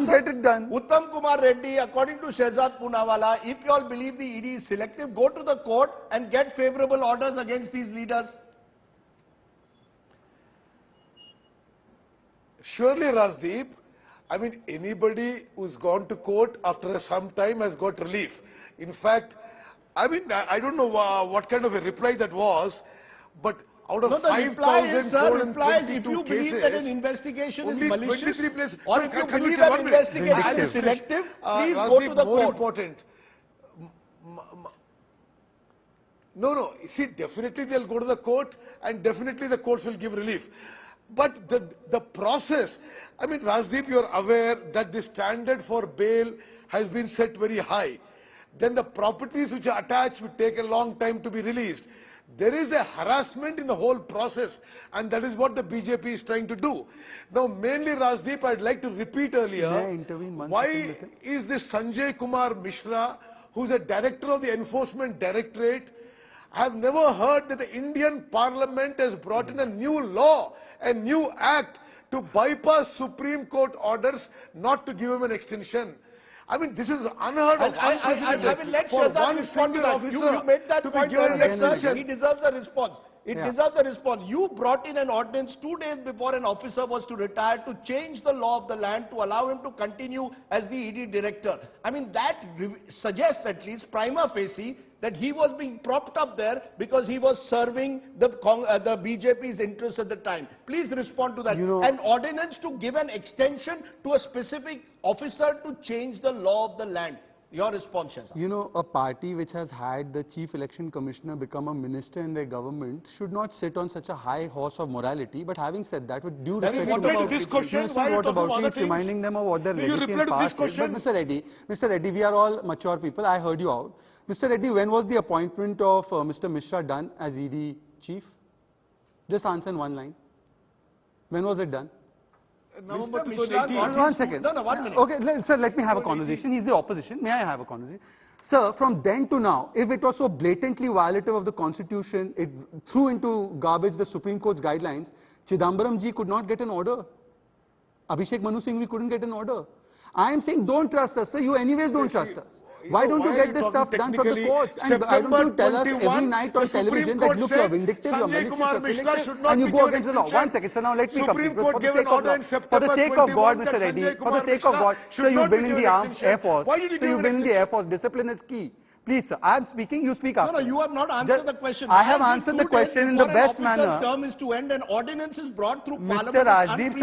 and get it done. Uttam Kumar Reddy, according to Shahzad Poonawalla, if you all believe the ED is selective, go to the court and get favorable orders against these leaders. Surely, Rajdeep, I mean, anybody who's gone to court after some time has got relief. In fact, I mean, I don't know what kind of a reply that was, but out of 5,422 if you believe cases, that an investigation is malicious, or if you can believe say an investigation is selective, please go to the more court. Important. No, see, definitely they'll go to the court and definitely the courts will give relief. But the process, I mean, Rajdeep, you're aware that the standard for bail has been set very high. Then the properties which are attached will take a long time to be released. There is a harassment in the whole process, and that is what the BJP is trying to do. Now, mainly, Rajdeep, I'd like to repeat earlier, why is this Sanjay Kumar Mishra, who's a director of the Enforcement Directorate, I have never heard that the Indian Parliament has brought in a new law, a new act to bypass Supreme Court orders not to give him an extension. I mean, this is unheard of. I will let Shahzad respond to that. You made that point earlier, sir. He deserves a response. It deserves a response. You brought in an ordinance 2 days before an officer was to retire to change the law of the land to allow him to continue as the ED director. I mean, that suggests at least prima facie that he was being propped up there because he was serving the BJP's interests at the time. Please respond to that. An ordinance to give an extension to a specific officer to change the law of the land. Your response, Shahzad. You know, a party which has had the chief election commissioner become a minister in their government should not sit on such a high horse of morality. But having said that, with due respect to this question, what about it? Reminding them of what their legacy in past is. But Mr. Reddy, we are all mature people. I heard you out. Mr. Reddy, when was the appointment of Mr. Mishra done as ED chief? Just answer in one line. When was it done? November 2018. One second. No, 1 minute. Okay, sir, let me have a conversation. He's the opposition. May I have a conversation? Sir, from then to now, if it was so blatantly violative of the Constitution, it threw into garbage the Supreme Court's guidelines, Chidambaram ji could not get an order. Abhishek Manu Singhvi couldn't get an order. I am saying don't trust us, sir. You anyways don't trust us. Why don't you get this stuff done from the courts? And why don't you tell us every night on television that look, you're vindictive, you're malicious, you're selective, and you go against the law. 1 second, so now let me complete. For the sake of God, Mr. Reddy, for the sake of God, sir, you've been in the armed Air Force. So you've been in the Air Force. Discipline is key. Please, sir, I am speaking, you speak after. No, you have not answered the question. I have answered the question in the best manner. The term is to end, and ordinance is brought through Mr. Rajdeep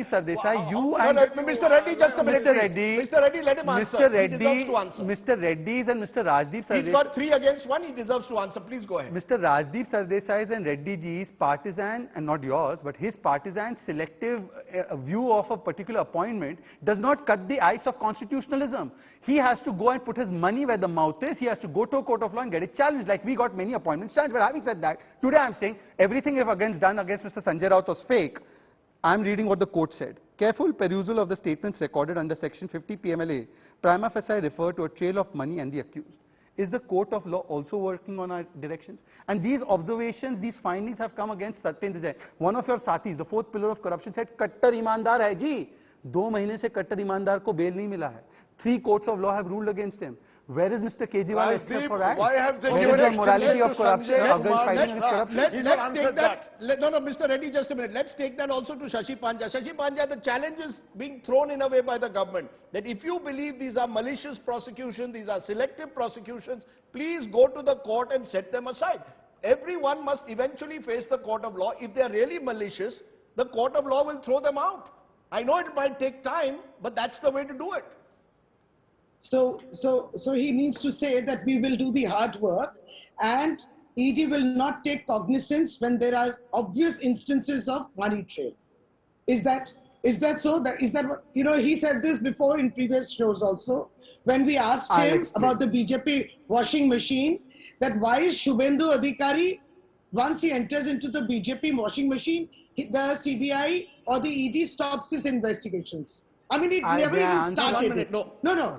Sardesai, you and... Mr. Reddy, just a minute, Mr. Reddy, let him answer. Mr. Reddy's and Mr. Rajdeep Sardesai... He's got 3 against 1, he deserves to answer. Please go ahead. Mr. Rajdeep Sardesai's and Reddy ji's partisan, and not yours, but his partisan selective view of a particular appointment does not cut the ice of constitutionalism. He has to go and put his money where the mouth is. He has to go to a court of law and get it challenged, like we got many appointments challenged. But having said that, today I'm saying everything done against Mr. Sanjay Raut was fake. I'm reading what the court said. Careful perusal of the statements recorded under section 50 PMLA prima facie refer to a trail of money and the accused. Is the court of law also working on our directions? And these observations, these findings have come against Satyendar Jain. One of your sathis, the 4th pillar of corruption, said, "Kattar imandar hai ji." 2 mahine se kattar imandar ko bail nahi mila hai. 3 courts of law have ruled against him. Where is Mr. Kejriwal except for that? Why have they given the morality of corruption? Let's take that. No, Mr. Reddy, just a minute. Let's take that also to Shashi Panja. Shashi Panja, the challenge is being thrown in a way by the government that if you believe these are malicious prosecutions, these are selective prosecutions, please go to the court and set them aside. Everyone must eventually face the court of law. If they are really malicious, the court of law will throw them out. I know it might take time, but that's the way to do it. So he needs to say that we will do the hard work and ED will not take cognizance when there are obvious instances of money trail. Is that so? Is that what, he said this before in previous shows also, when we asked him about the BJP washing machine, that why is Shubhendu Adhikari, once he enters into the BJP washing machine, the CBI or the ED stops his investigations. I mean, it never even started. No,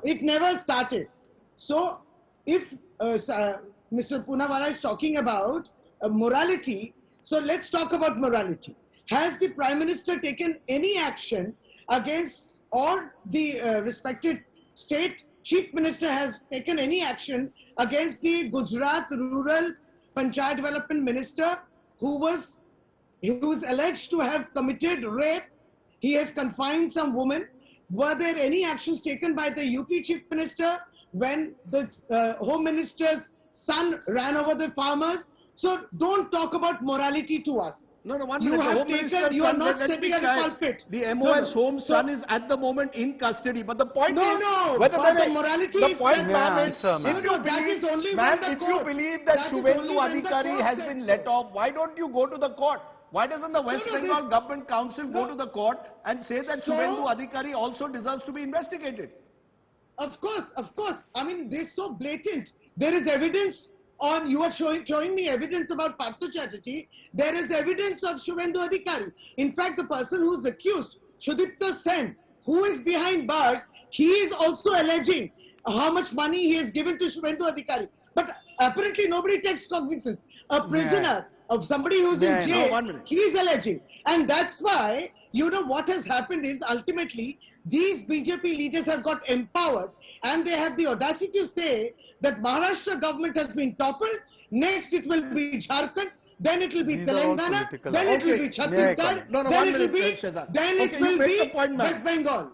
it never started. So, if Mr. Poonawalla is talking about morality, so let's talk about morality. Has the Prime Minister taken any action against or the respected state chief minister has taken any action against the Gujarat rural Panchayat development minister who was alleged to have committed rape. He has confined some women. Were there any actions taken by the UP chief minister when the home minister's son ran over the farmers? So don't talk about morality to us. No, no, 1 You minute. The have Home taken, Minister's you are son, not let me setting a try. pulpit. The MOS home So- son is at the moment in custody. But the point No, is, no, whether but there the morality the is point, that- ma'am, is, Answer, ma'am. if you No, that believe, is only ma'am, when the if you court- believe that that is Shubhendu only when the Adhikari court has says been so. let off, why don't you go to the court? Why doesn't the West no, Bengal this- Government Council go No. to the court and say that So- Shubhendu Adhikari also deserves to be investigated? Of course, of course. I mean, they're so blatant. There is evidence on, you are showing me evidence about Partha Chatterjee. There is evidence of Shubhendu Adhikari. In fact, the person who's accused, Sudipta Sen, who is behind bars, he is also alleging how much money he has given to Shubhendu Adhikari. But apparently nobody takes cognizance. A prisoner, of somebody who's Yeah, in no, jail, 1 minute. he is alleging. And that's why, you know, what has happened is ultimately these BJP leaders have got empowered and they have the audacity to say that Maharashtra government has been toppled, next it will be Jharkhand, then it will be These are all Telangana, political then it will be Okay. May I Chhattisgarh, comment? No, no, then 1 it will minute, be, Shahzad. then Okay, it you will make be the point, ma'am. West Bengal.